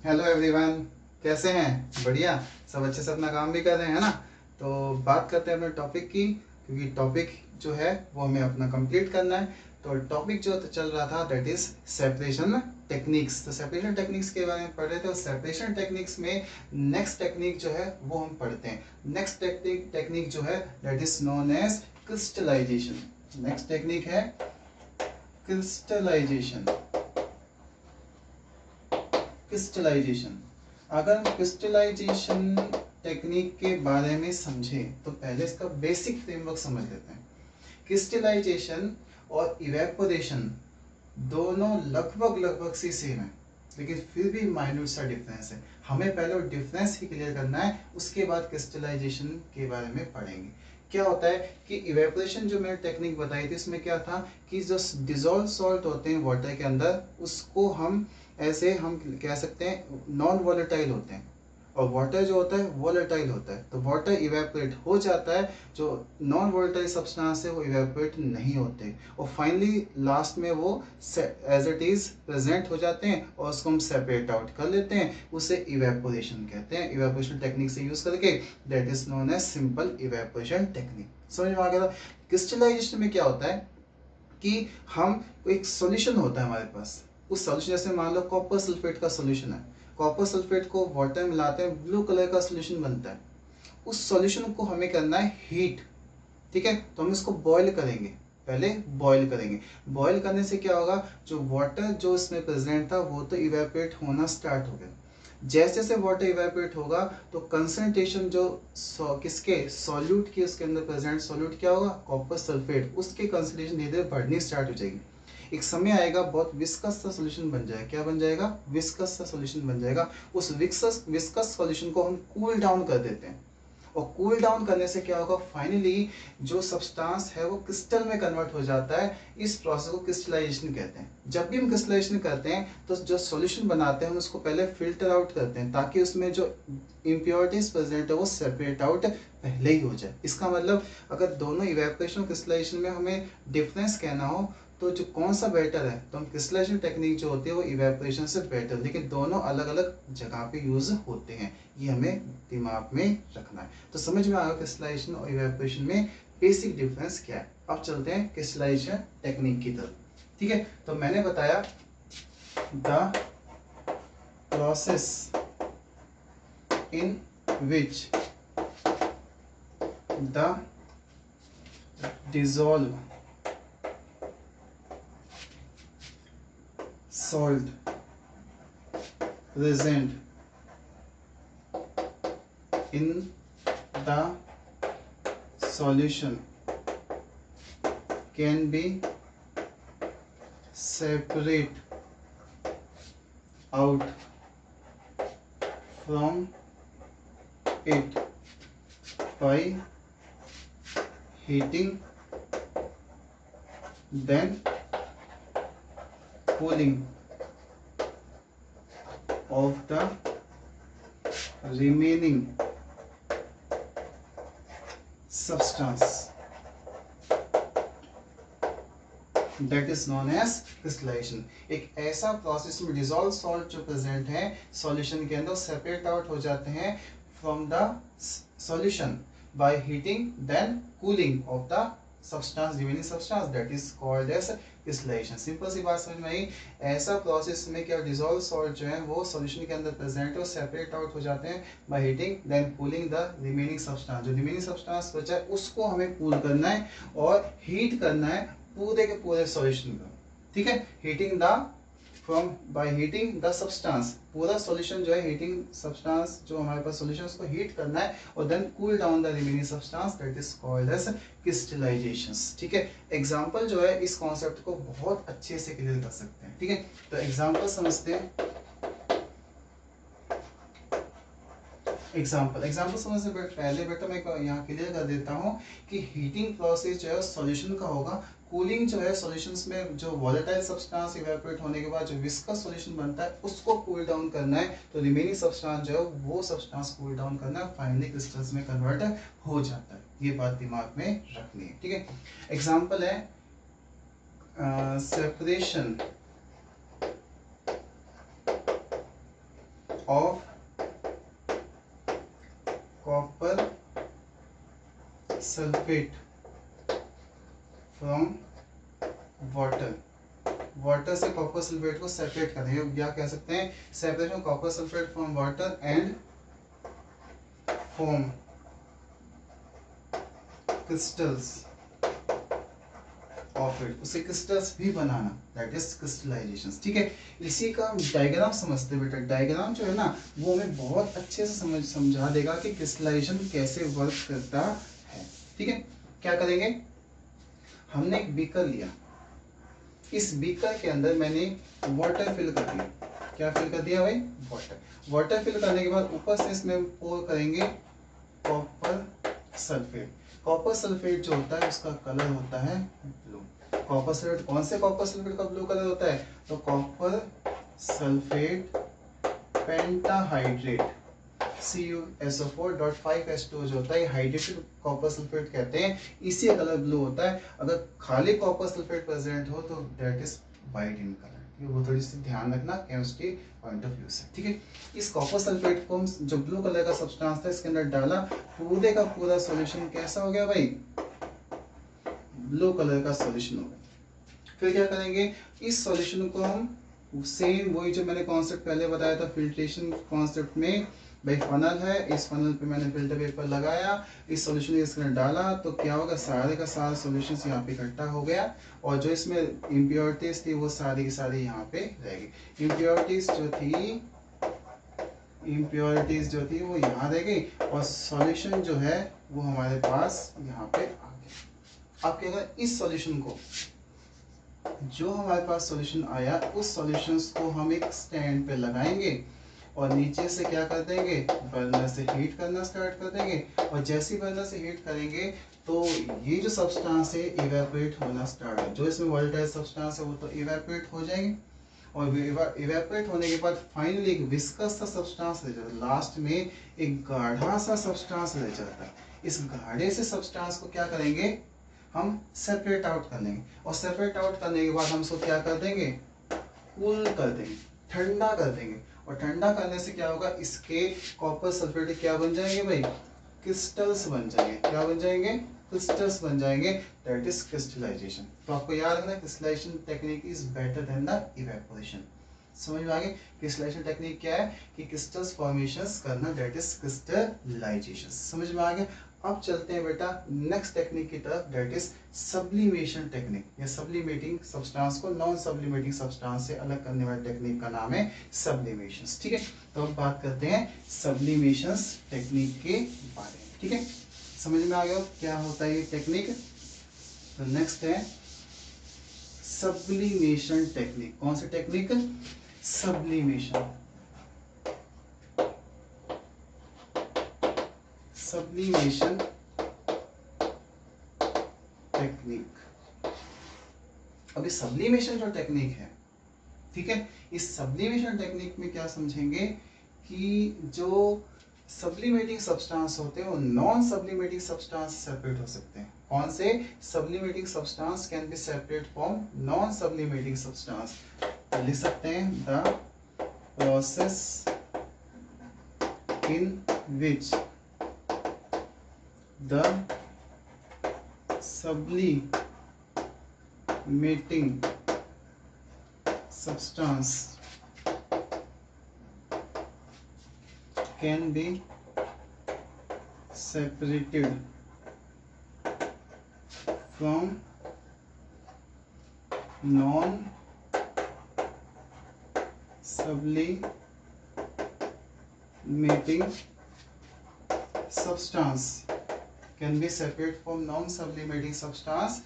Hello everyone, कैसे हैं? बढ़िया। सब अच्छे से अपना काम भी कर रहे हैं ना। तो बात करते हैं अपने टॉपिक की, क्योंकि टॉपिक जो है वो हमें अपना कंप्लीट करना है। तो टॉपिक जो चल रहा था दैट इज सेपरेशन टेक्निक्स। तो सेपरेशन टेक्निक्स के बारे में पढ़ रहे थे और सेपरेशन टेक्निक्स में नेक्स्ट टेक्निक जो है वो हम पढ़ते हैं। नेक्स्ट टेक्निक जो है that is known as crystallization. Next technique है क्रिस्टलाइजेशन। क्रिस्टलाइजेशन, अगर हम क्रिस्टलाइजेशन टेक्निक के बारे में समझें तो पहले इसका बेसिक फ्रेमवर्क समझ लेते हैं। क्रिस्टलाइजेशन और इवेपोरेशन दोनों लगभग लगभग सी सेम है, लेकिन फिर भी माइन्यूट सा डिफरेंस है। हमें पहले वो डिफरेंस ही क्लियर करना है, उसके बाद क्रिस्टलाइजेशन के बारे में पढ़ेंगे। क्या होता है कि इवेपोरेशन जो मैंने टेक्निक बताई थी उसमें क्या था कि जो डिजोल्व सॉल्ट होते हैं वाटर के अंदर उसको हम ऐसे हम कह सकते हैं नॉन वॉलेटाइल होते हैं, और वाटर जो होता है वॉलेटाइल होता है। तो वाटर इवेपोरेट हो जाता है, जो नॉन वॉलेटाइल सब्सटेंस है वो इवेपोरेट नहीं होते, और फाइनली लास्ट में वो एज इट इज प्रेजेंट हो जाते हैं और उसको हम सेपरेट आउट कर लेते हैं। उसे इवेपोरेशन कहते हैं। इवेपोरेशन टेक्निक से यूज करके that is known as simple evaporation technique. समझ में आ गया? क्रिस्टलाइजेशन में क्या होता है कि हम एक सॉल्यूशन होता है हमारे पास, उस सॉल्यूशन जैसे मान लो कॉपर सल्फेट का सॉल्यूशन है, कॉपर सल्फेट को वाटर में मिलाते हैं, ब्लू कलर का सॉल्यूशन बनता है। उस सॉल्यूशन को हमें करना है हीट, ठीक है? तो हम इसको बॉईल करेंगे, पहले बॉईल करेंगे। बॉईल करने से क्या होगा, जो वाटर जो इसमें प्रेजेंट था वो तो इवेपोरेट होना स्टार्ट हो गया। जैसे जैसे वाटर इवेपोरेट होगा तो कंसंट्रेशन जो किसके सॉल्यूट की उसके अंदर प्रेजेंट सॉल्यूट क्या होगा, कॉपर सल्फेट, उसके कंसंट्रेशन धीरे धीरे बढ़नी स्टार्ट हो जाएगी। एक समय आएगा बहुत विस्कस सा सॉल्यूशन बन जाएगा। क्या बन जाएगा? विस्कस सा सॉल्यूशन बन जाएगा। उस विस्कस सॉल्यूशन को हम कूल डाउन कर देते हैं, और कूल डाउन करने से क्या होगा, फाइनली जो सब्सटेंस है वो क्रिस्टल में कन्वर्ट हो जाता है। इस प्रोसेस को क्रिस्टलाइजेशन कहते हैं। जब भी हम क्रिस्टलाइजेशन करते हैं तो जो सॉल्यूशन बनाते हैं हम उसको पहले फिल्टर आउट करते हैं, ताकि उसमें जो इम्प्योरिटीज प्रेजेंट है वो सेपरेट आउट पहले ही हो जाए। इसका मतलब अगर दोनों इवेपोरेशन और क्रिस्टलाइजेशन में हमें डिफरेंस कहना हो तो जो कौन सा बेटर है, तो हम क्रिस्टलाइजेशन टेक्निक जो होती है वो इवेपोरेशन से बेटर, लेकिन दोनों अलग अलग जगह पे यूज होते हैं। ये हमें दिमाग में रखना है। तो समझ में आया क्रिस्टलाइजेशन और इवेपोरेशन में बेसिक डिफरेंस क्या है। अब चलते हैं क्रिस्टलाइजेशन टेक्निक की तरफ। ठीक है, तो मैंने बताया the process in which the dissolve salt present in the solution can be separate out from it by heating then cooling of the remaining substance that is known as crystallization। एक ऐसा process में dissolve salt जो present है solution के अंदर separate out हो जाते हैं from the solution by heating then cooling of the substance, remaining substance, that is called as crystallization. Simple सी बात समझ में आई। ऐसा प्रोसेस में क्या डिजोल्व सॉल्ट जो है वो सॉल्यूशन के अंदर प्रेजेंट है और सेपरेट आउट हो जाते हैं by heating then cooling the remaining substance. जो रिमेनिंग सब्सटेंस बचा है उसको हमें कूल करना है और हीट करना है पूरे के पूरे सॉल्यूशन का। ठीक है, heating the from by heating the substance, पूरा सॉल्यूशन जो है हीटिंग सब्सटेंस जो हमारे पास सॉल्यूशन उसको हीट करना है और then cool down the remaining substance, that is called as crystallizations. ठीक है, एग्जांपल जो है इस कॉन्सेप्ट को बहुत अच्छे से क्लियर कर सकते हैं। ठीक है, तो एग्जांपल समझते हैं। एग्जाम्पल समझने से पहले बेटा मैं यहाँ क्लियर कर देता हूँ कि हीटिंग प्रोसेस जो है सॉल्यूशन का होगा, कूलिंग जो है सॉल्यूशंस में जो वॉलेटाइल सब्सटेंस इवेपोरेट होने के बाद जो विस्कस सॉल्यूशन बनता है उसको कूल डाउन करना है, तो रिमेनिंग सब्सटेंस जो है वो सब्सटेंस कूल डाउन करना है, फाइनली क्रिस्टल्स में कन्वर्ट हो जाता है। ये बात दिमाग में रखनी है। ठीक है, एग्जाम्पल है separation of copper sulfate from water, water से कॉपर सल्फेट को सेपरेट करेंगे, या कह सकते हैं separation copper sulphate from water and form crystals of it, उसे क्रिस्टल्स भी बनाना, दैट इज क्रिस्टलाइजेशन। ठीक है, इसी का हम डायग्राम समझते हैं बेटा। डायग्राम जो है ना वो हमें बहुत अच्छे से समझा देगा कि क्रिस्टलाइजेशन कैसे वर्क करता है। ठीक है, क्या करेंगे, हमने एक बीकर लिया, इस बीकर के अंदर मैंने वाटर फिल कर दिया। क्या फिल कर दिया भाई, वाटर। वाटर फिल करने के बाद ऊपर से इसमें पोर करेंगे कॉपर सल्फेट। कॉपर सल्फेट जो होता है उसका कलर होता है ब्लू। कॉपर सल्फेट, कौन से कॉपर सल्फेट का ब्लू कलर होता है, तो कॉपर सल्फेट पेंटाहाइड्रेट CuSO4.5H2 जो होता है हाइड्रेटेड कॉपर सल्फेट कहते हैं, इसी का कलर ब्लू होता है। अगर खाली कॉपर सल्फेट प्रेजेंट हो तो that is white in colour. वो थोड़ी सी ध्यान रखना केमिस्ट्री पॉइंट ऑफ व्यू से। ठीक है, इस कॉपर सल्फेट को जो ब्लू कलर का सब्सटेंस था इसके अंदर डाला, पूरे का पूरा सॉल्यूशन कैसा हो गया भाई, ब्लू कलर का सॉल्यूशन हो गया। फिर क्या करेंगे, इस सॉल्यूशन को हम सेम वही जो मैंने कॉन्सेप्ट पहले बताया था फिल्ट्रेशन कॉन्सेप्ट में, भाई फनल है, इस फनल पे मैंने फिल्टर पेपर लगाया, इस सॉल्यूशन इसके अंदर डाला, तो क्या होगा, सारे का सारा सॉल्यूशन यहाँ पे इकट्ठा हो गया, और जो इसमें इम्प्योरिटीज थी वो सारी की सारी यहाँ पे रहेगी। इम्प्योरिटीज जो थी वो यहाँ रह गई, और सॉल्यूशन जो है वो हमारे पास यहाँ पे आ गया। अब क्या करें, इस सॉल्यूशन को, जो हमारे पास सॉल्यूशन आया उस सॉल्यूशंस को हम एक स्टैंड पे लगाएंगे, और नीचे से क्या कर देंगे, बर्नर से हीट करना स्टार्ट कर देंगे, और जैसे ही बर्नर से हीट करेंगे तो ये जो सब्सटेंस है इवेपोरेट होना स्टार्ट है, जो इसमें वोलेटाइल सब्सटेंस है वो तो इवेपोरेट हो जाएंगे, और इवेपोरेट होने के बाद फाइनली एक विस्कस सा सब्सटेंस रह जाता है, लास्ट में एक गाढ़ा सा सब्सटेंस रह जाता है। इस गाढ़े से सब्सटेंस को क्या करेंगे, हम सेपरेट आउट कर लेंगे, और सेपरेट आउट करने के बाद हम इसको क्या कर देंगे, कूल कर देंगे, ठंडा कर देंगे, और ठंडा करने से क्या होगा, इसके कॉपर सल्फेट क्या बन जाएंगे भाई, क्रिस्टल्स बन जाएंगे। क्या बन जाएंगे, क्रिस्टल्स बन जाएंगे, दैट इज क्रिस्टलाइजेशन। तो आपको याद रखना crystallization technique is better than the evaporation. समझ में आ गई, क्रिस्टलाइजेशन टेक्निक क्या है कि क्रिस्टल्स फॉर्मेशंस करना, दैट इज क्रिस्टलाइजेशन। समझ में आ गया। अब चलते हैं बेटा नेक्स्ट टेक्निक की तरफ, दैट इज सब्लिमेशन टेक्निक, या सब्लिमेटिंग सब्सटेंस को नॉन सब्लिमेटिंग सब्सटेंस से अलग करने वाली टेक्निक का नाम है सब्लिमेशंस। ठीक है, तो अब बात करते हैं सब्लिमेशंस टेक्निक के बारे में। ठीक है, समझ में आ गया क्या होता है ये टेक्निक। तो नेक्स्ट है सब्लिमेशन टेक्निक। कौन सी टेक्निक, सब्लिमेशन। Sublimation technique. अभी सब्लिमेशन जो टेक्निक है, ठीक है, इस सब्लिमेशन टेक्निक में क्या समझेंगे कि जो सब्लिमेटिंग सब्सटेंस होते हैं वो नॉन सब्लिमेटिंग सब्सटेंस सेपरेट हो सकते हैं। कौन से, sublimating substance can be separate from non sublimating substance. तो लिख सकते हैं the process in which the sublimating substance can be separated from non sublimating substance can be separate from non-sublimating substance.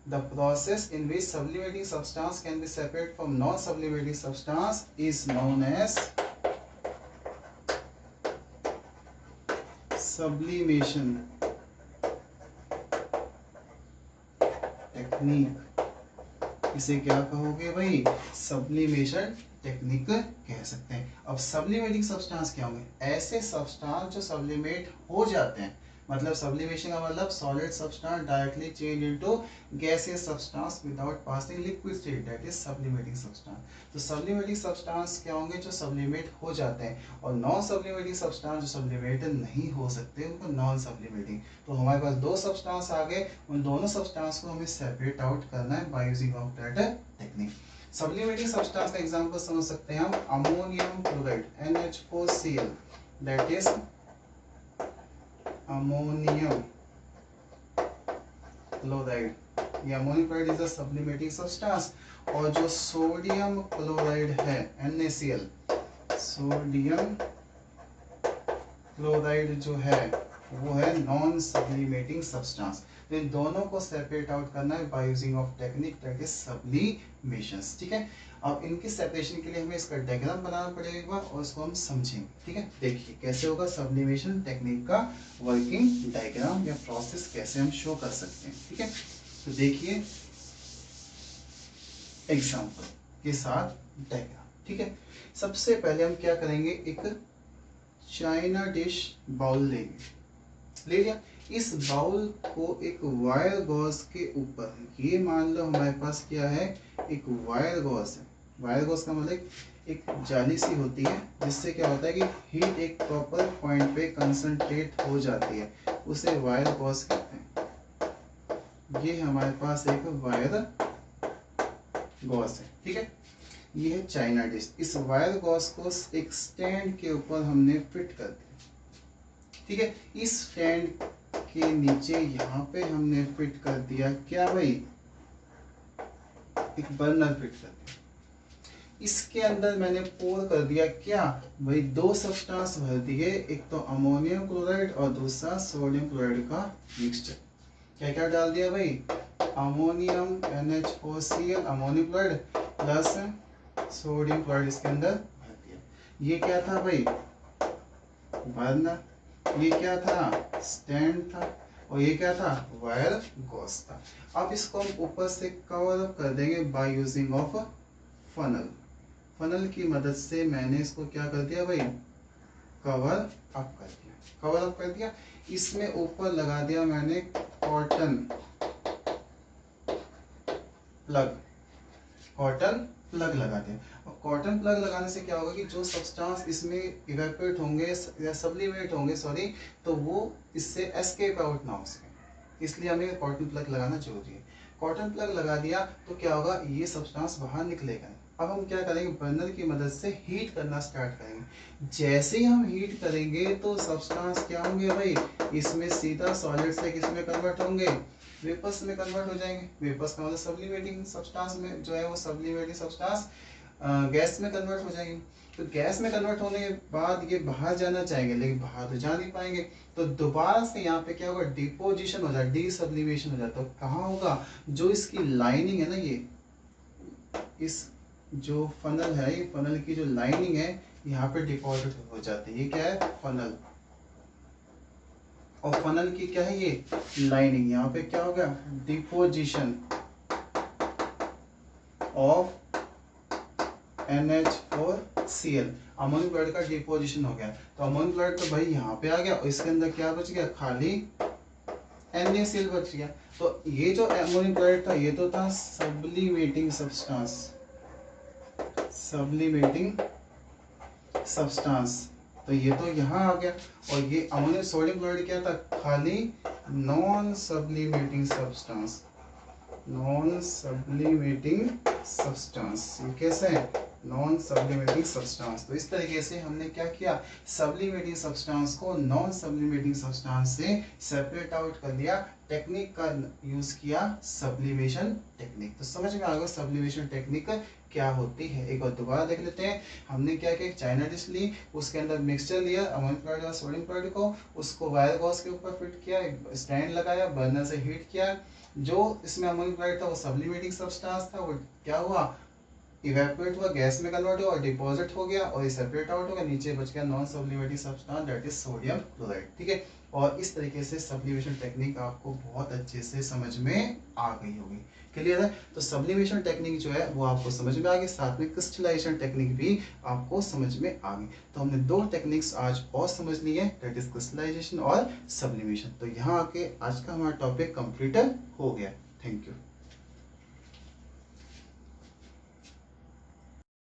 The process in which sublimating substance can be separate from non-sublimating substance is known as sublimation technique। इसे क्या कहोगे भाई, sublimation technique कह सकते हैं। अब सब्लिमेटिंग substance क्या होंगे, ऐसे सब्सटेंस जो सब्लिमेट हो जाते हैं, मतलब सब्लिमेशन का मतलब solid substance directly change into gaseous substance without passing liquid state, that is sublimating substance. तो सब्लिमेटिंग सब्सटेंस क्या होंगे, जो सब्लिमेट हो जाते हैं, और नॉन सब्लिमेटिंग सब्सटेंस जो सब्लिमेट नहीं हो सकते उनको नॉन सब्लिमेटिंग। तो हमारे पास दो सब्सटेंस आ गए, उन दोनों सब्सटेंस को हमें सेपरेट आउट करना है by using of that technique. Sublimating substance का एग्जांपल समझ सकते हैं हम, ammonium chloride NH4Cl, that is ammonium chloride, ये ammonium chloride is a sublimating substance. और जो सोडियम क्लोराइड है NaCl, सोडियम क्लोराइड जो है वो है नॉन सब्लिमेटिंग सब्सटेंस। तो इन दोनों को सेपरेट आउट करना है by using of technique that is sublimations. ठीक है, अब इनकी सेपरेशन के लिए हमें इसका डायग्राम बनाना पड़ेगा एक बार, और इसको हम समझेंगे। ठीक है, देखिए कैसे होगा सब्लिमेशन टेक्निक का वर्किंग डायग्राम या प्रोसेस कैसे हम शो कर सकते हैं। ठीक है, तो देखिए एग्जांपल के साथ डायग्राम। ठीक है, सबसे पहले हम क्या करेंगे, एक चाइना डिश बाउल लेंगे, ले लिया। इस बाउल को एक वायर गॉज के ऊपर, ये मान लो हमारे पास क्या है, एक वायर गॉज है। वायर गॉज का मतलब एक जाली सी होती है, जिससे क्या होता है कि हीट एक प्रॉपर पॉइंट पे कंसंट्रेट हो जाती है, उसे वायर गॉज कहते हैं। ये हमारे पास एक वायर गॉज है। ठीक है, ये है चाइना डिश। इस वायर गॉज को एक स्टैंड के ऊपर हमने फिट कर दिया। ठीक है, इस स्टैंड के नीचे यहाँ पे हमने फिट कर दिया क्या भाई, एक बर्नर फिट कर दिया। इसके अंदर मैंने पोर कर दिया क्या भाई, दो सब्सटेंस भर दिए, एक तो अमोनियम क्लोराइड और दूसरा सोडियम क्लोराइड का मिक्सचर। क्या क्या डाल दिया भाई, ammonium NH4Cl ammonium chloride plus sodium chloride इसके अंदर भर दिया। ये क्या था भाई, बर्नर, ये क्या था, स्टैंड था, और ये क्या था, वायर गॉज था। अब इसको हम ऊपर से कवर अप कर देंगे bye using of funnel. Funnel की मदद से मैंने इसको क्या कर दिया भाई, कवर अप कर दिया। कवर अप कर दिया, इसमें ऊपर लगा दिया मैंने कॉटन प्लग, कॉटन प्लग लगा दिया। और कॉटन प्लग लगाने से क्या होगा कि जो सब्सटेंस इसमें इवेपोरेट होंगे या सब्लिमेट होंगे सॉरी, तो वो इससे एस्केप आउट ना हो सके, इसलिए हमें कॉटन प्लग लगाना जरूरी है। कॉटन प्लग लगा दिया तो क्या होगा, ये सब्सटेंस बाहर निकलेगा। अब हम क्या करेंगे, बर्नर की मदद से हीट करना स्टार्ट करेंगे। जैसे ही हम हीट करेंगे तो सब्सटेंस क्या होंगे भाई, इसमें सीधा सॉलिड से किसमें कन्वर्ट होंगे, वेपर्स में कन्वर्ट हो जाएंगे। वेपर्स का मतलब सब्लिमेटिंग सब्सटेंस में जो है वो सब्लिमेटिंग सब्सटेंस गैस में कन्वर्ट हो जाएंगे। तो गैस में कन्वर्ट होने के बाद ये बाहर जाना चाहेंगे, लेकिन बाहर तो जा नहीं पाएंगे। तो दोबारा से यहाँ पे क्या होगा, डिपोजिशन हो जाए, डी सब्लिमेशन हो जाता है। तो कहाँ होगा, जो इसकी लाइनिंग है ना, ये इस जो फनल है, ये फनल की जो लाइनिंग है यहाँ पे डिपॉजिट हो जाती है। ये क्या है, फनल, और फनल की क्या है, ये लाइनिंग। यहाँ पे क्या हो गया, deposition of NH4Cl, ammonium chloride का डिपोजिशन हो गया। तो अमोनियम क्लोराइड तो भाई यहाँ पे आ गया, और इसके अंदर क्या बच गया, खाली NaCl बच गया। तो ये जो अमोनियम क्लोराइड था, ये तो था सब्लिमेटिंग सब्सटेंस, सब्लिमेटिंग सब्सटेंस, तो ये तो यहाँ आ गया। और ये अमोनियम सोडियम क्लोराइड क्या था, खाली non sublimating substance, non sublimating substance. ये कैसे है, नॉन सब्लिमेटिंग सब्सटेंस। तो इस तरीके से हमने क्या किया, सब्लिमेटिंग सब्सटेंस को नॉन सब्लिमेटिंग सब्सटेंस से सेपरेट आउट कर दिया। टेक्निक का यूज किया, सब्लिमेशन टेक्निक। तो समझ में आ गया सब्लिमेशन टेक्निक क्या होती है। एक बार दोबारा देख लेते हैं। हमने क्या किया, चाइना डिश ली, उसके अंदर मिक्सचर लिया अमोनियम क्लोराइड और सोडियम क्लोराइड को, उसको वायर गॉज के ऊपर फिट किया, स्टैंड लगाया, बर्नर से हीट किया। जो इसमें अमोनियम क्लोराइड था वो सब्लिमेटिंग सब्सटेंस था, वो क्या हुआ, इवेपोरेट हुआ, गैस में कन्वर्ट हुआ और डिपॉजिट हो गया और ये सेपरेट आउट हो गया, नीचे बच गया non sublimating substance that is sodium chloride. ठीक है, और इस तरीके से सब्लिमेशन टेक्निक आपको बहुत अच्छे से समझ में आ गई होगी। क्लियर है? तो सब्लिमेशन टेक्निक जो है वो आपको समझ में आ गई, साथ में क्रिस्टलाइजेशन टेक्निक भी आपको समझ में आ गई। तो हमने दो टेक्निक्स आज और समझ ली है, दैट इज क्रिस्टलाइजेशन और सब्लिमेशन। तो यहाँ आके आज का हमारा टॉपिक कंप्लीट हो गया। Thank you.